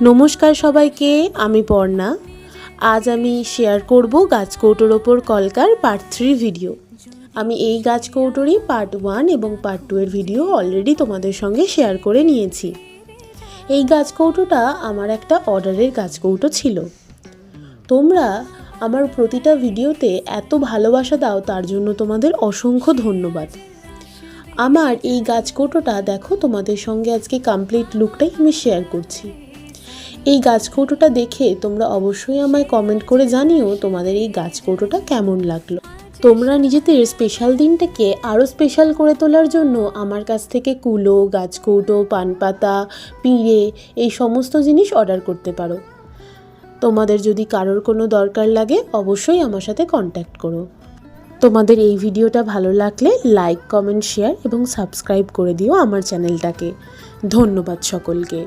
নমস্কার সবাইকে, আমি পর্ণা। আজ আমি শেয়ার করব গাছকৌটোর ওপর কলকার পার্ট 3 ভিডিও। আমি এই গাছকৌটোরই পার্ট 1 এবং পার্ট 2 এর ভিডিও অলরেডি তোমাদের সঙ্গে শেয়ার করে নিয়েছি। এই গাছকৌটোটা আমার একটা অর্ডারের গাছকৌটো ছিল। তোমরা আমার প্রতিটা ভিডিওতে এত ভালোবাসা দাও, তার জন্য তোমাদের অসংখ্য ধন্যবাদ। আমার এই গাছকৌটোটা দেখো, তোমাদের সঙ্গে আজকে কমপ্লিট লুকটাই আমি শেয়ার করছি। এই গাছকৌটোটা দেখে তোমরা অবশ্যই আমায় কমেন্ট করে জানিও তোমাদের এই গাছকৌটোটা কেমন লাগলো। তোমরা নিজেদের স্পেশাল দিনটাকে আরও স্পেশাল করে তোলার জন্য আমার কাছ থেকে কুলো, গাছকৌটো, পানপাতা, পিঁড়ে এই সমস্ত জিনিস অর্ডার করতে পারো। তোমাদের যদি কারোর কোনো দরকার লাগে অবশ্যই আমার সাথে কন্ট্যাক্ট করো। তোমাদের এই ভিডিওটা ভালো লাগলে লাইক, কমেন্ট, শেয়ার এবং সাবস্ক্রাইব করে দিও আমার চ্যানেলটাকে। ধন্যবাদ সকলকে।